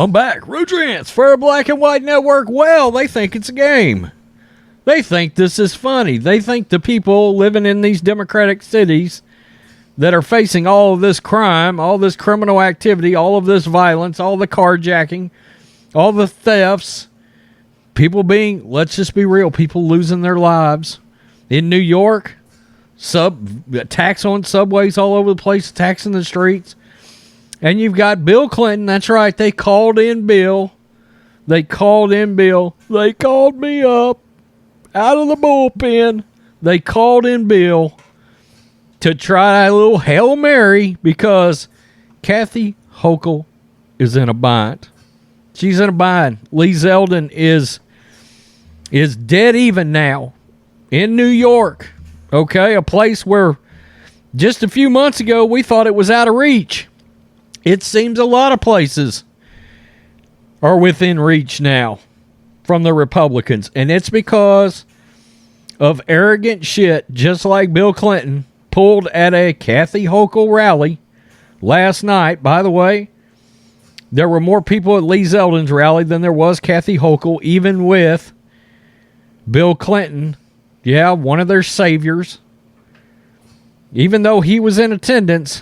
I'm back. Rudrance for a black and white network. Well, they think it's a game. They think this is funny. They think the people living in these democratic cities that are facing all of this crime, all this criminal activity, all of this violence, all the carjacking, all the thefts, people being, let's just be real, people losing their lives. In New York, attacks on subways all over the place, attacks in the streets. And you've got Bill Clinton. That's right. They called in Bill. They called me up out of the bullpen. They called in Bill to try a little Hail Mary because Kathy Hochul is in a bind. She's in a bind. Lee Zeldin is dead even now in New York. Okay, a place where just a few months ago we thought it was out of reach. It seems a lot of places are within reach now from the Republicans. And it's because of arrogant shit, just like Bill Clinton pulled at a Kathy Hochul rally last night. By the way, there were more people at Lee Zeldin's rally than there was Kathy Hochul, even with Bill Clinton, one of their saviors. Even though he was in attendance,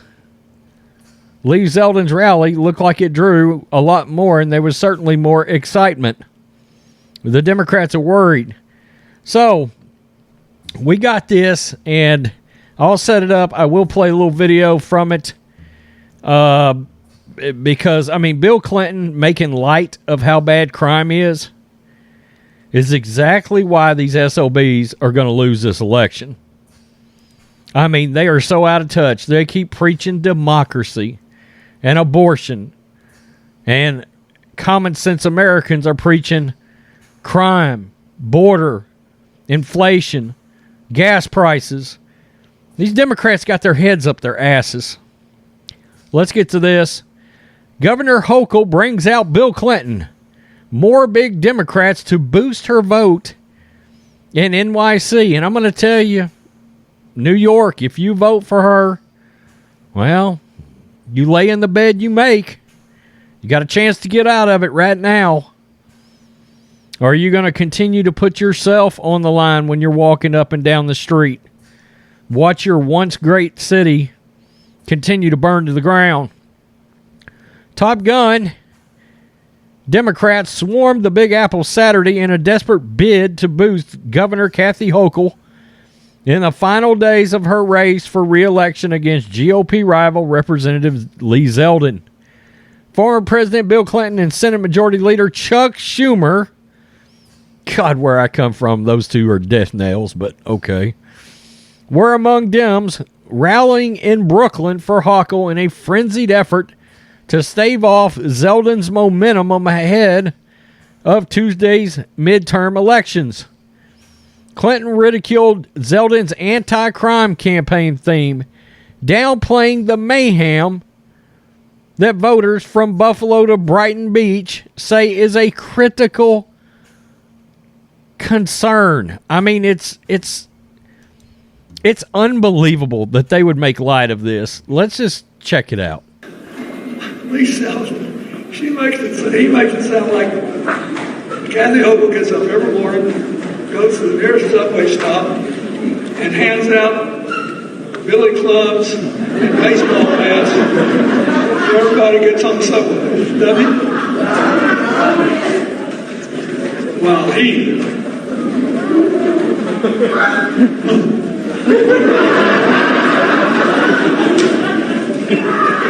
Lee Zeldin's rally looked like it drew a lot more, and there was certainly more excitement. The Democrats are worried. So, we got this, and I'll set it up. I will play a little video from it. Because, Bill Clinton making light of how bad crime is exactly why these SOBs are going to lose this election. They are so out of touch. They keep preaching democracy and abortion. And common sense Americans are preaching crime, border, inflation, gas prices. These Democrats got their heads up their asses. Let's get to this. Governor Hochul brings out Bill Clinton. More big Democrats to boost her vote in NYC. And I'm going to tell you, New York, if you vote for her, well, you lay in the bed you make. You got a chance to get out of it right now. Or are you going to continue to put yourself on the line when you're walking up and down the street? Watch your once great city continue to burn to the ground. Top Gun. Democrats swarmed the Big Apple Saturday in a desperate bid to boost Governor Kathy Hochul in the final days of her race for re-election against GOP rival Representative Lee Zeldin. Former President Bill Clinton and Senate Majority Leader Chuck Schumer, God, where I come from, those two are death nails, but okay, were among Dems rallying in Brooklyn for Hochul in a frenzied effort to stave off Zeldin's momentum ahead of Tuesday's midterm elections. Clinton ridiculed Zeldin's anti-crime campaign theme, downplaying the mayhem that voters from Buffalo to Brighton Beach say is a critical concern. It's unbelievable that they would make light of this. Let's just check it out. Lee Zeldin, he makes it sound like Kathy Hochul gets up every morning, goes to the nearest subway stop, and hands out billy clubs and baseball bats to everybody gets on the subway. Doesn't he? Well,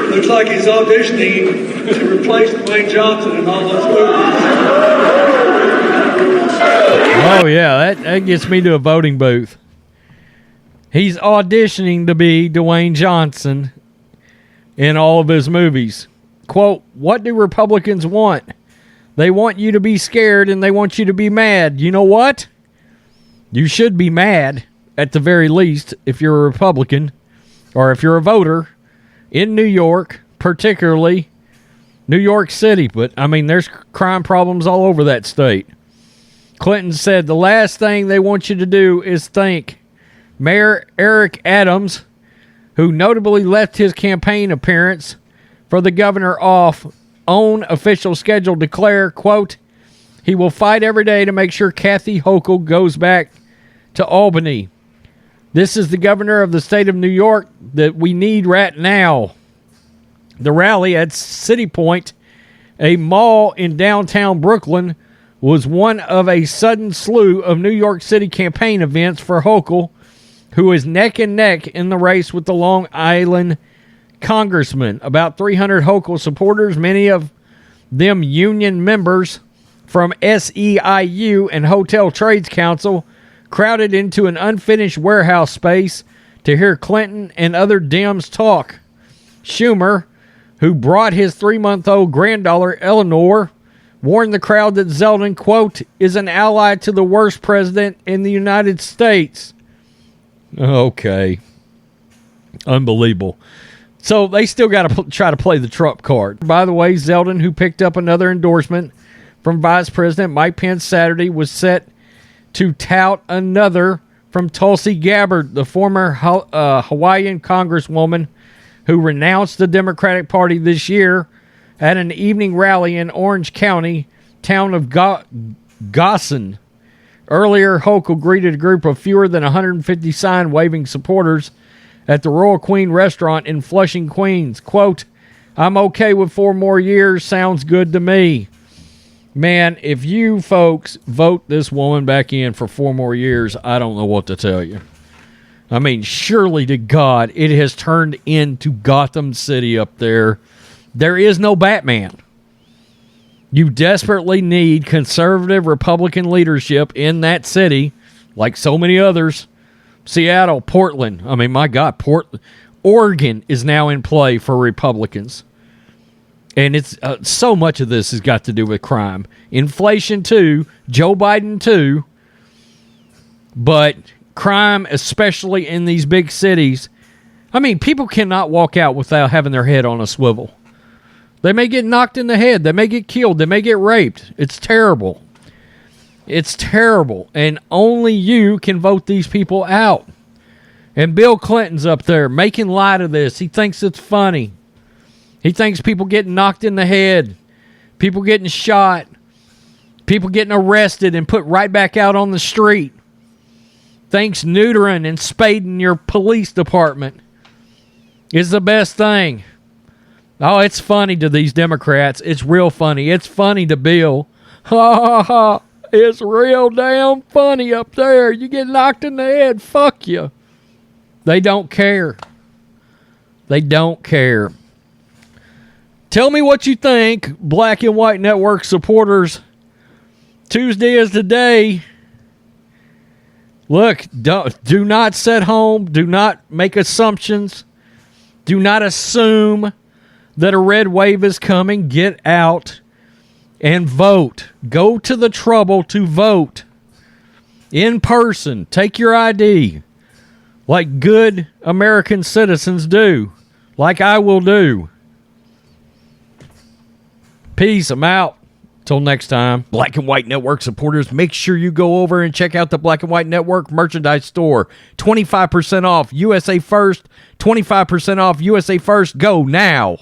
looks like he's auditioning to replace Dwayne Johnson in all those movies. Oh, yeah, that gets me to a voting booth. He's auditioning to be Dwayne Johnson in all of his movies. Quote, what do Republicans want? They want you to be scared and they want you to be mad. You know what? You should be mad, at the very least, if you're a Republican or if you're a voter in New York, particularly New York City. But, there's crime problems all over that state. Clinton said the last thing they want you to do is think. Mayor Eric Adams, who notably left his campaign appearance for the governor off own official schedule declare, quote, he will fight every day to make sure Kathy Hochul goes back to Albany. This is the governor of the state of New York that we need right now. The rally at City Point, a mall in downtown Brooklyn, was one of a sudden slew of New York City campaign events for Hochul, who is neck and neck in the race with the Long Island congressman. About 300 Hochul supporters, many of them union members from SEIU and Hotel Trades Council, crowded into an unfinished warehouse space to hear Clinton and other Dems talk. Schumer, who brought his 3-month-old granddaughter Eleanor, warned the crowd that Zeldin, quote, is an ally to the worst president in the United States. Okay. Unbelievable. So they still got to try to play the Trump card. By the way, Zeldin, who picked up another endorsement from Vice President Mike Pence Saturday, was set to tout another from Tulsi Gabbard, the former Hawaiian congresswoman who renounced the Democratic Party this year at an evening rally in Orange County, town of Goshen. Earlier, Hochul greeted a group of fewer than 150 sign-waving supporters at the Royal Queen restaurant in Flushing, Queens. Quote, I'm okay with 4 more years. Sounds good to me. Man, if you folks vote this woman back in for 4 more years, I don't know what to tell you. I mean, surely to God, it has turned into Gotham City up there. There is no Batman. You desperately need conservative Republican leadership in that city, like so many others. Seattle, Portland. I mean, my God, Oregon is now in play for Republicans. And it's so much of this has got to do with crime. Inflation, too. Joe Biden, too. But crime, especially in these big cities. I mean, people cannot walk out without having their head on a swivel. They may get knocked in the head. They may get killed. They may get raped. It's terrible. It's terrible. And only you can vote these people out. And Bill Clinton's up there making light of this. He thinks it's funny. He thinks people getting knocked in the head, people getting shot, people getting arrested and put right back out on the street. Thinks neutering and spading your police department is the best thing. Oh, it's funny to these Democrats. It's real funny. It's funny to Bill. Ha ha ha. It's real damn funny up there. You get knocked in the head. Fuck you. They don't care. They don't care. Tell me what you think, Black and White Network supporters. Tuesday is the day. Look, do not sit home. Do not make assumptions. Do not assume that a red wave is coming. Get out and vote. Go to the trouble to vote in person. Take your ID like good American citizens do, like I will do. Peace. I'm out. Till next time. Black and White Network supporters, make sure you go over and check out the Black and White Network merchandise store. 25% off USA First. 25% off USA First. Go now.